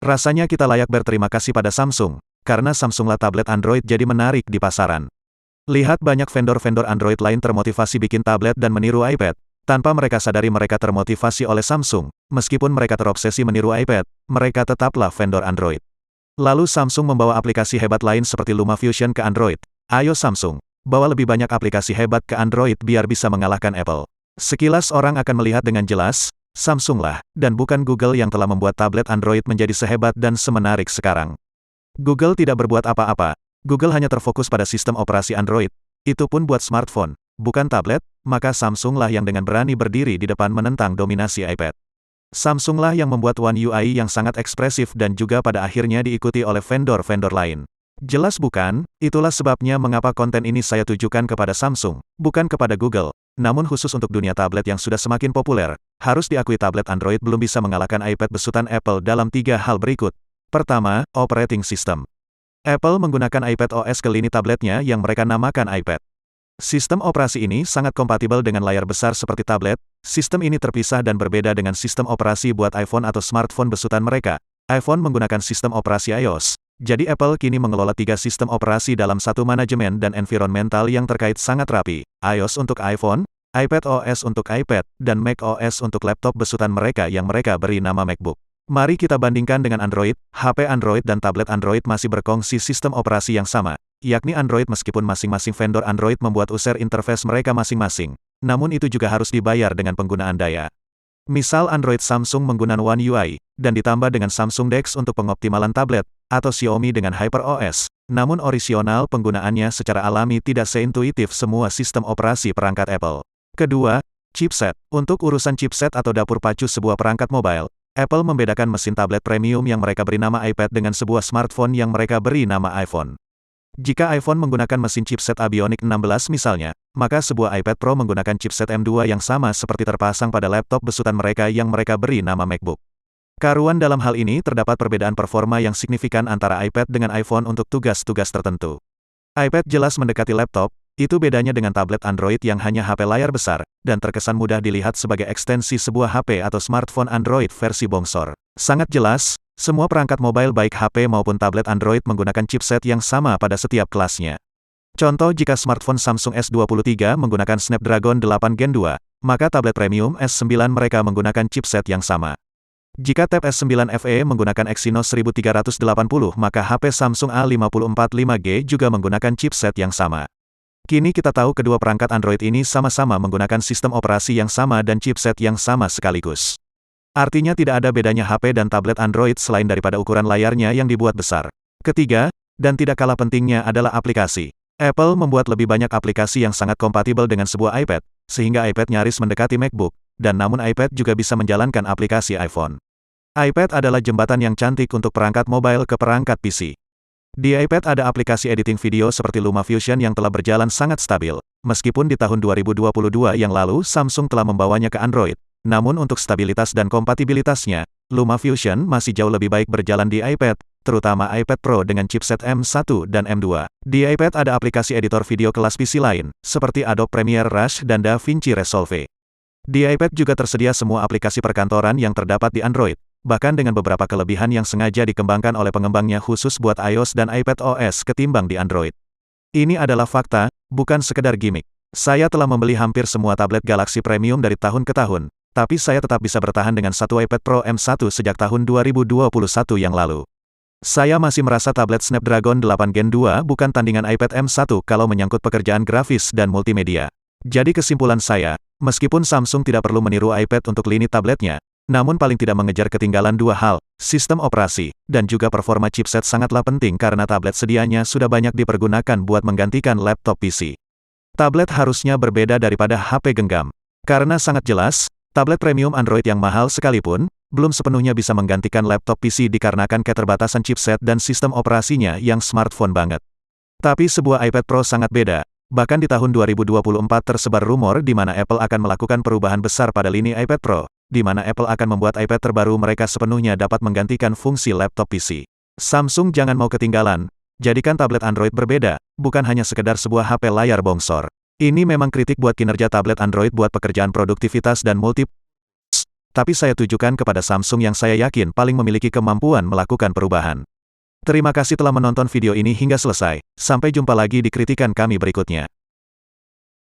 Rasanya kita layak berterima kasih pada Samsung, karena Samsunglah tablet Android jadi menarik di pasaran. Lihat banyak vendor-vendor Android lain termotivasi bikin tablet dan meniru iPad, tanpa mereka sadari mereka termotivasi oleh Samsung. Meskipun mereka terobsesi meniru iPad, mereka tetaplah vendor Android. Lalu Samsung membawa aplikasi hebat lain seperti LumaFusion ke Android. Ayo Samsung, bawa lebih banyak aplikasi hebat ke Android biar bisa mengalahkan Apple. Sekilas orang akan melihat dengan jelas, Samsunglah, dan bukan Google yang telah membuat tablet Android menjadi sehebat dan semenarik sekarang. Google tidak berbuat apa-apa. Google hanya terfokus pada sistem operasi Android, itu pun buat smartphone, bukan tablet, maka Samsunglah yang dengan berani berdiri di depan menentang dominasi iPad. Samsunglah yang membuat One UI yang sangat ekspresif dan juga pada akhirnya diikuti oleh vendor-vendor lain. Jelas bukan? Itulah sebabnya mengapa konten ini saya tujukan kepada Samsung, bukan kepada Google. Namun khusus untuk dunia tablet yang sudah semakin populer, harus diakui tablet Android belum bisa mengalahkan iPad besutan Apple dalam 3 hal berikut. Pertama, operating system. Apple menggunakan iPad OS ke lini tabletnya yang mereka namakan iPad. Sistem operasi ini sangat kompatibel dengan layar besar seperti tablet. Sistem ini terpisah dan berbeda dengan sistem operasi buat iPhone atau smartphone besutan mereka. iPhone menggunakan sistem operasi iOS. Jadi Apple kini mengelola 3 sistem operasi dalam satu manajemen dan environmental yang terkait sangat rapi. iOS untuk iPhone, iPad OS untuk iPad, dan Mac OS untuk laptop besutan mereka yang mereka beri nama MacBook. Mari kita bandingkan dengan Android. HP Android dan tablet Android masih berkongsi sistem operasi yang sama, yakni Android meskipun masing-masing vendor Android membuat user interface mereka masing-masing. Namun itu juga harus dibayar dengan penggunaan daya. Misal Android Samsung menggunakan One UI, dan ditambah dengan Samsung DeX untuk pengoptimalan tablet, atau Xiaomi dengan HyperOS. Namun orisinal penggunaannya secara alami tidak seintuitif semua sistem operasi perangkat Apple. Kedua, chipset. Untuk urusan chipset atau dapur pacu sebuah perangkat mobile, Apple membedakan mesin tablet premium yang mereka beri nama iPad dengan sebuah smartphone yang mereka beri nama iPhone. Jika iPhone menggunakan mesin chipset Bionic 16 misalnya, maka sebuah iPad Pro menggunakan chipset M2 yang sama seperti terpasang pada laptop besutan mereka yang mereka beri nama MacBook. Karuan dalam hal ini terdapat perbedaan performa yang signifikan antara iPad dengan iPhone untuk tugas-tugas tertentu. iPad jelas mendekati laptop. Itu bedanya dengan tablet Android yang hanya HP layar besar, dan terkesan mudah dilihat sebagai ekstensi sebuah HP atau smartphone Android versi bongsor. Sangat jelas, semua perangkat mobile baik HP maupun tablet Android menggunakan chipset yang sama pada setiap kelasnya. Contoh jika smartphone Samsung S23 menggunakan Snapdragon 8 Gen 2, maka tablet premium S9 mereka menggunakan chipset yang sama. Jika Tab S9 FE menggunakan Exynos 1380, maka HP Samsung A54 5G juga menggunakan chipset yang sama. Kini kita tahu kedua perangkat Android ini sama-sama menggunakan sistem operasi yang sama dan chipset yang sama sekaligus. Artinya tidak ada bedanya HP dan tablet Android selain daripada ukuran layarnya yang dibuat besar. Ketiga, dan tidak kalah pentingnya adalah aplikasi. Apple membuat lebih banyak aplikasi yang sangat kompatibel dengan sebuah iPad, sehingga iPad nyaris mendekati MacBook, dan namun iPad juga bisa menjalankan aplikasi iPhone. iPad adalah jembatan yang cantik untuk perangkat mobile ke perangkat PC. Di iPad ada aplikasi editing video seperti LumaFusion yang telah berjalan sangat stabil. Meskipun di tahun 2022 yang lalu Samsung telah membawanya ke Android, namun untuk stabilitas dan kompatibilitasnya, LumaFusion masih jauh lebih baik berjalan di iPad, terutama iPad Pro dengan chipset M1 dan M2. Di iPad ada aplikasi editor video kelas PC lain, seperti Adobe Premiere Rush dan DaVinci Resolve. Di iPad juga tersedia semua aplikasi perkantoran yang terdapat di Android, bahkan dengan beberapa kelebihan yang sengaja dikembangkan oleh pengembangnya khusus buat iOS dan iPad OS ketimbang di Android. Ini adalah fakta, bukan sekedar gimmick. Saya telah membeli hampir semua tablet Galaxy Premium dari tahun ke tahun, tapi saya tetap bisa bertahan dengan satu iPad Pro M1 sejak tahun 2021 yang lalu. Saya masih merasa tablet Snapdragon 8 Gen 2 bukan tandingan iPad M1 kalau menyangkut pekerjaan grafis dan multimedia. Jadi kesimpulan saya, meskipun Samsung tidak perlu meniru iPad untuk lini tabletnya, namun paling tidak mengejar ketinggalan dua hal, sistem operasi, dan juga performa chipset sangatlah penting karena tablet sedianya sudah banyak dipergunakan buat menggantikan laptop PC. Tablet harusnya berbeda daripada HP genggam. Karena sangat jelas, tablet premium Android yang mahal sekalipun, belum sepenuhnya bisa menggantikan laptop PC dikarenakan keterbatasan chipset dan sistem operasinya yang smartphone banget. Tapi sebuah iPad Pro sangat beda. Bahkan di tahun 2024 tersebar rumor di mana Apple akan melakukan perubahan besar pada lini iPad Pro, di mana Apple akan membuat iPad terbaru mereka sepenuhnya dapat menggantikan fungsi laptop PC. Samsung jangan mau ketinggalan, jadikan tablet Android berbeda, bukan hanya sekedar sebuah HP layar bongsor. Ini memang kritik buat kinerja tablet Android buat pekerjaan produktivitas dan multi tapi saya tujukan kepada Samsung yang saya yakin paling memiliki kemampuan melakukan perubahan. Terima kasih telah menonton video ini hingga selesai. Sampai jumpa lagi di kritikan kami berikutnya.